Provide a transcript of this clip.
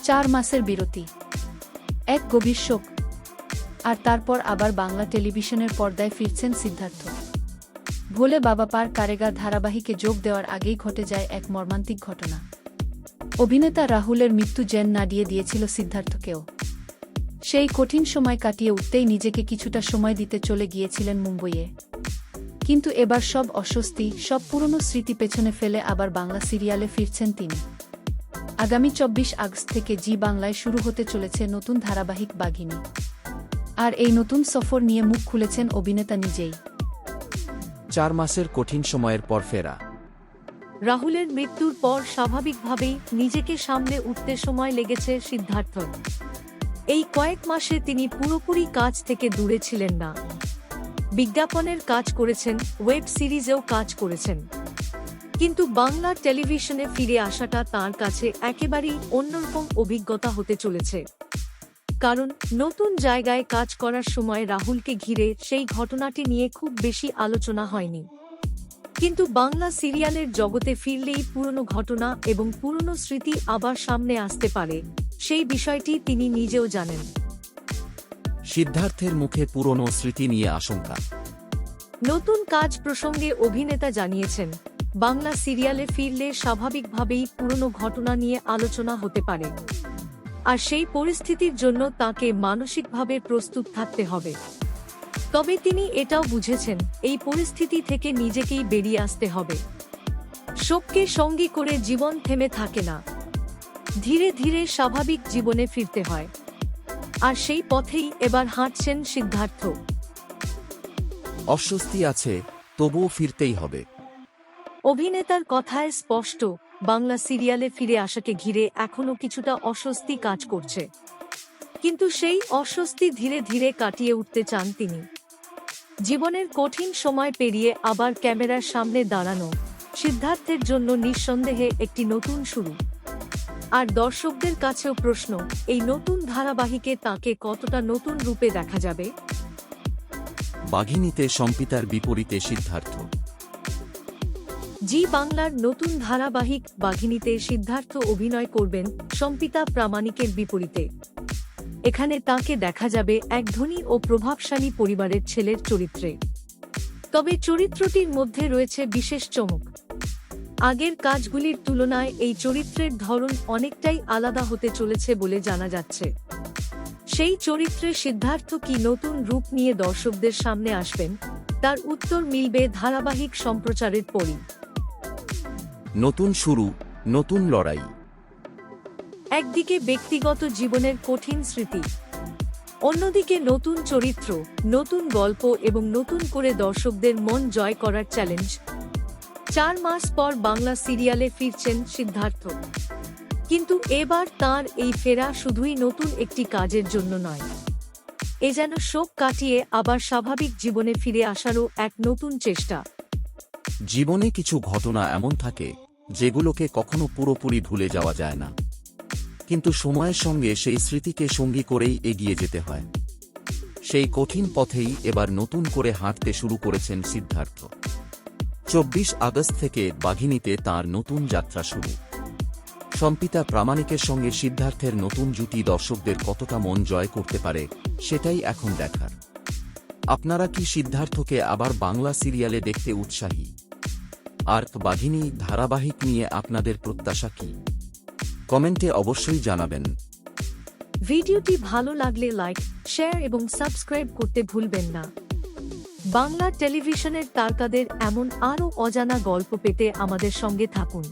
4 মাসের বিরতি, এক গভীর শোক, আর তারপর আবার বাংলা টেলিভিশনের পর্দায় ফিরছেন সিদ্ধার্থ। ভোলে বাবা পার কারাগার ধারাবাহিকে যোগ দেওয়ার আগেই ঘটে যায় এক মর্মান্তিক ঘটনা। অভিনেতা রাহুলের মৃত্যু যেন নাড়িয়ে দিয়েছিল সিদ্ধার্থকেও। সেই কঠিন সময় কাটিয়ে উঠতেই নিজেকে কিছুটা সময় দিতে চলে গিয়েছিলেন মুম্বইয়ে। কিন্তু এবার সব অস্বস্তি, সব পুরনো স্মৃতি পেছনে ফেলে আবার বাংলা সিরিয়ালে ফিরছেন তিনি। আগামী 24 আগস্ট থেকে জি বাংলায় শুরু হতে চলেছে নতুন ধারাবাহিক বাঘিনী। আর এই নতুন সফর নিয়ে মুখ খুলেছেন অভিনেতা নিজেই। 4 মাসের কঠিন সময়ের পর ফেরা। রাহুলের মৃত্যুর পর স্বাভাবিকভাবেই নিজেকে সামলে উঠতে সময় লেগেছে সিদ্ধার্থর। এই কয়েক মাসে তিনি পুরোপুরি কাজ থেকে দূরে ছিলেন না। বিজ্ঞাপনের কাজ করেছেন, ওয়েব সিরিজেও কাজ করেছেন। কিন্তু বাংলা টেলিভিশনে ফিরে আসাটা তাঁর কাছে একেবারেই অন্যরকম অভিজ্ঞতা হতে চলেছে। কারণ নতুন জায়গায় কাজ করার সময় রাহুলকে ঘিরে সেই ঘটনাটি নিয়ে খুব বেশি আলোচনা হয়নি। কিন্তু বাংলা সিরিয়ালের জগতে ফিরলেই পুরনো ঘটনা এবং পুরনো স্মৃতি আবার সামনে আসতে পারে, সেই বিষয়টি তিনি নিজেও জানেন। সিদ্ধার্থের মুখে পুরনো স্মৃতি নিয়ে আশঙ্কা। নতুন কাজ প্রসঙ্গে অভিনেতা জানিয়েছেন, বাংলা সিরিয়ালে ফিরলে স্বাভাবিকভাবেই পুরনো ঘটনা নিয়ে আলোচনা হতে পারে, আর সেই পরিস্থিতির জন্য তাকে মানসিকভাবে প্রস্তুত থাকতে হবে। তবে তিনি এটাও বুঝেছেন, এই পরিস্থিতি থেকে নিজেকেই বেরিয়ে আসতে হবে। শোককে সঙ্গী করে জীবন থেমে থাকে না, ধীরে ধীরে স্বাভাবিক জীবনে ফিরতে হয়। আর সেই পথেই এবার হাঁটছেন সিদ্ধার্থ। অস্বস্তি আছে, তবুও ফিরতেই হবে। অভিনেতার কথায় স্পষ্ট, বাংলা সিরিয়ালে ফিরে আসাকে ঘিরে এখনও কিছুটা অস্বস্তি কাজ করছে। কিন্তু সেই অস্বস্তি ধীরে ধীরে কাটিয়ে উঠতে চান তিনি। জীবনের কঠিন সময় পেরিয়ে আবার ক্যামেরার সামনে দাঁড়ানো সিদ্ধার্থের জন্য নিঃসন্দেহে একটি নতুন শুরু। আর দর্শকদের কাছেও প্রশ্ন, এই নতুন ধারাবাহিকে তাঁকে কতটা নতুন রূপে দেখা যাবে। বাঘিনীতে সম্পিতার বিপরীতে সিদ্ধার্থ। জি বাংলার নতুন ধারাবাহিক বাঘিনীতে সিদ্ধার্থ অভিনয় করবেন সম্পিতা প্রামাণিকের বিপরীতে। এখানে তাঁকে দেখা যাবে এক ধনী ও প্রভাবশালী পরিবারের ছেলের চরিত্রে। তবে চরিত্রটির মধ্যে রয়েছে বিশেষ চমক। আগের কাজগুলির তুলনায় এই চরিত্রের ধরন অনেকটাই আলাদা হতে চলেছে বলে জানা যাচ্ছে। সেই চরিত্রে সিদ্ধার্থ কি নতুন রূপ নিয়ে দর্শকদের সামনে আসবেন, তার উত্তর মিলবে ধারাবাহিক সম্প্রচারের পরই। নতুন শুরু, নতুন লড়াই। একদিকে ব্যক্তিগত জীবনের কঠিন স্মৃতি, অন্যদিকে নতুন চরিত্র, নতুন গল্প এবং নতুন করে দর্শকদের মন জয় করার চ্যালেঞ্জ। 4 মাস পর বাংলা সিরিয়ালে ফিরছেন সিদ্ধার্থ। কিন্তু এবার তাঁর এই ফেরা শুধুই নতুন একটি কাজের জন্য নয়, এ যেন শোক কাটিয়ে আবার স্বাভাবিক জীবনে ফিরে আসারও এক নতুন চেষ্টা। জীবনে কিছু ঘটনা এমন থাকে যেগুলোকে কখনো পুরোপুরি ভুলে যাওয়া যায় না, কিন্তু সময়ের সঙ্গে সেই স্মৃতিকে সঙ্গী করেই এগিয়ে যেতে হয়। সেই কঠিন পথেই এবার নতুন করে হাঁটতে শুরু করেছেন সিদ্ধার্থ। 24 আগস্ট থেকে বাঘিনীতে তাঁর নতুন যাত্রা শুরু। সম্পিতা প্রামাণিকের সঙ্গে সিদ্ধার্থের নতুন জুটি দর্শকদের কতটা মন জয় করতে পারে, সেটাই এখন দেখার। আপনারা কি সিদ্ধার্থকে আবার বাংলা সিরিয়ালে দেখতে উৎসাহী? আর বাঘিনী ধারাবাহিক নিয়ে আপনাদের প্রত্যাশা কি? কমেন্টে অবশ্যই জানাবেন। ভিডিওটি ভালো লাগলে লাইক, শেয়ার এবং সাবস্ক্রাইব করতে ভুলবেন না। বাংলা টেলিভিশনের তারকাদের এমন আরও অজানা গল্প পেতে আমাদের সঙ্গে থাকুন।